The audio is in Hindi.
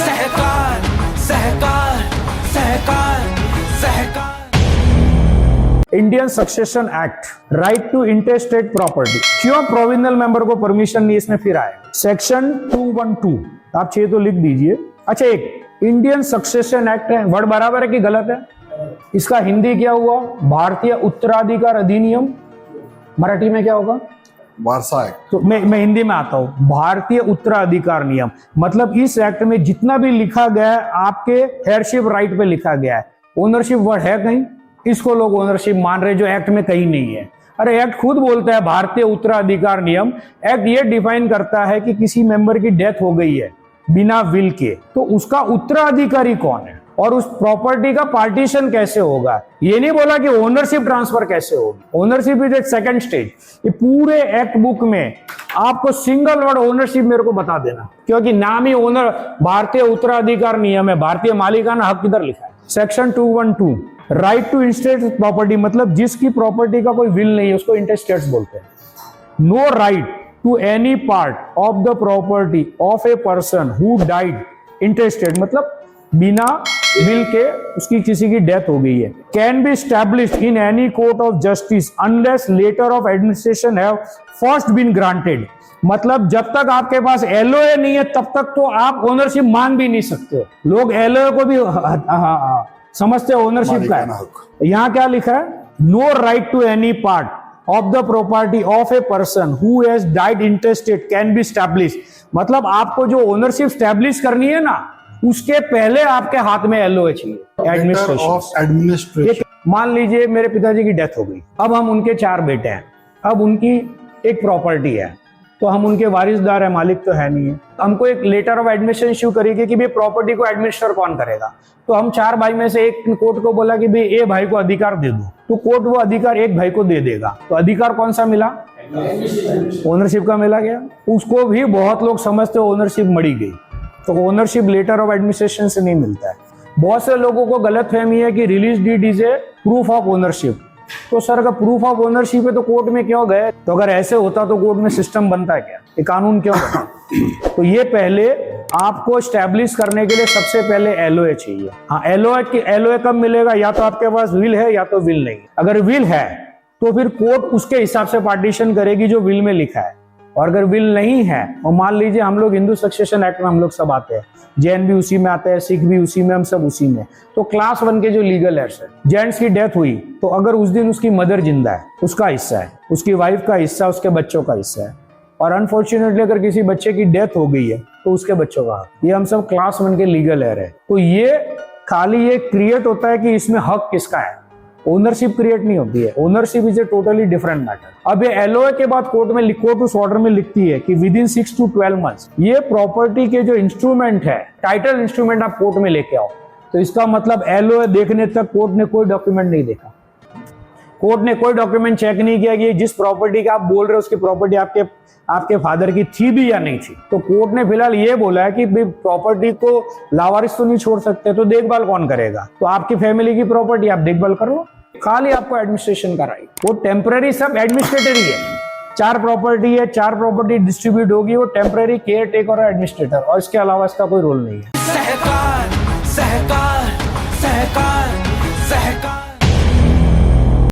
सहकार सहकार सहकार सहकार। Indian succession act, right to intestate property, क्यों प्रोविजनल मेंबर को परमिशन नहीं इसमें फिर आए? सेक्शन 212, आप 6 तो लिख दीजिए। अच्छा, एक इंडियन सक्सेशन एक्ट है, वर्ड बराबर है कि गलत है? इसका हिंदी क्या हुआ? भारतीय उत्तराधिकार अधिनियम। मराठी में क्या होगा? वारसा एक्ट। तो मैं हिंदी में आता हूं। भारतीय उत्तराधिकार नियम, मतलब इस एक्ट में जितना भी लिखा गया है आपके हेयरशिप राइट पे लिखा गया है। ओनरशिप वर्ड है कहीं? इसको लोग ओनरशिप मान रहे, जो एक्ट में कहीं नहीं है। अरे एक्ट खुद बोलता है भारतीय उत्तराधिकार नियम। एक्ट ये डिफाइन करता है कि किसी मेंबर की डेथ हो गई है बिना विल के, तो उसका उत्तराधिकारी कौन है और उस प्रॉपर्टी का पार्टीशन कैसे होगा। ये नहीं बोला कि ओनरशिप ट्रांसफर कैसे होगी। Ownership is a second stage. ये पूरे एक्ट बुक में आपको सिंगल वर्ड ओनरशिप मेरे को बता देना, क्योंकि नाम ही ओनर भारतीय उत्तराधिकार नियम है। भारतीय मालिकाना हक किधर लिखा है? Section 212, right to intestate property, मतलब जिसकी प्रॉपर्टी का कोई विल नहीं है उसको इंटेस्टेट्स बोलते हैं। No right to any part of the property of a person who died, intestate मतलब बिना विल के उसकी किसी की डेथ हो गई है। Can be established in any court of justice unless letter of administration have first been granted, मतलब जब तक आपके पास एलओए नहीं है तब तक तो आप ओनरशिप मान भी नहीं सकते हो। लोग एलओए को भी समझते हैं ओनरशिप का है। यहाँ क्या लिखा है? No right to any part of the property of a person who has died intestate can be established, मतलब आपको जो ओनरशिप स्टैब्लिश करनी है ना, उसके पहले आपके हाथ में एलओए चाहिए, एडमिनिस्ट्रेशन। मान लीजिए मेरे पिताजी की डेथ हो गई, अब हम उनके 4 बेटे हैं, अब उनकी एक प्रॉपर्टी है, तो हम उनके वारिसदार है, मालिक तो है नहीं है। हमको एक लेटर ऑफ एडमिनिस्ट्रेशन इश्यू करेगी कि भाई प्रॉपर्टी को एडमिनिस्टर कौन करेगा। तो हम 4 भाई में से एक कोर्ट को बोला कि भाई ए भाई को अधिकार दे दो, तो कोर्ट वो अधिकार एक भाई को दे देगा। तो अधिकार कौन सा मिला? ओनरशिप का मिला गया। उसको भी बहुत लोग समझते ओनरशिप मरी गई, तो ओनरशिप लेटर ऑफ एडमिनिस्ट्रेशन से नहीं मिलता है। बहुत से लोगों को गलतफहमी है कि release deed is a proof of ownership. तो सर अगर प्रूफ ऑफ ओनरशिप है तो कोर्ट में क्यों गए? तो अगर ऐसे होता तो कोर्ट में सिस्टम बनता है क्या? ये कानून क्यों बना? तो ये पहले आपको स्टैब्लिश करने के लिए सबसे पहले एलओए चाहिए। हाँ, एलओए कब मिलेगा? या तो आपके पास विल है या तो विल नहीं। अगर विल है तो फिर कोर्ट उसके हिसाब से पार्टीशन करेगी जो विल में लिखा है, और अगर विल नहीं है, और मान लीजिए हम लोग हिंदू सक्सेशन एक्ट में हम लोग सब आते हैं, जैन भी उसी में आते हैं, सिख भी उसी में, हम सब उसी में। तो क्लास 1 के जो लीगल है, जेंट्स की डेथ हुई तो अगर उस दिन उसकी मदर जिंदा है उसका हिस्सा है, उसकी वाइफ का हिस्सा, उसके बच्चों का हिस्सा है, और अनफॉर्चुनेटली अगर किसी बच्चे की डेथ हो गई है तो उसके बच्चों का हक। ये हम सब क्लास 1 के लीगल है। तो ये खाली ये क्रिएट होता है कि इसमें हक किसका है, ओनरशिप क्रिएट नहीं होती है। Ownership is a totally different matter. अब ये एलओए के बाद कोर्ट उस ऑर्डर में लिखती है कि विद इन 6 to 12 months ये प्रॉपर्टी के जो इंस्ट्रूमेंट है, टाइटल इंस्ट्रूमेंट आप कोर्ट में लेके आओ। तो इसका मतलब एलओए देखने तक कोर्ट ने कोई डॉक्यूमेंट नहीं देखा, कोर्ट ने कोई डॉक्यूमेंट चेक नहीं किया कि जिस प्रॉपर्टी का आप बोल रहे हो उसकी प्रॉपर्टी आपके फादर की थी भी या नहीं थी। तो कोर्ट ने फिलहाल ये बोला है कि प्रॉपर्टी को लावारिस तो नहीं छोड़ सकते, तो देखभाल कौन करेगा? तो आपकी फैमिली की प्रॉपर्टी आप देखभाल करो, खाली आपको एडमिनिस्ट्रेशन का राइट। वो टेम्पररी सब एडमिनिस्ट्रेटर ही है। 4 प्रॉपर्टी है, 4 प्रॉपर्टी डिस्ट्रीब्यूट होगी, वो टेम्पररी केयर टेकर और एडमिनिस्ट्रेटर, और इसके अलावा इसका कोई रोल नहीं है। सहकार सहकार सहकार सहकार।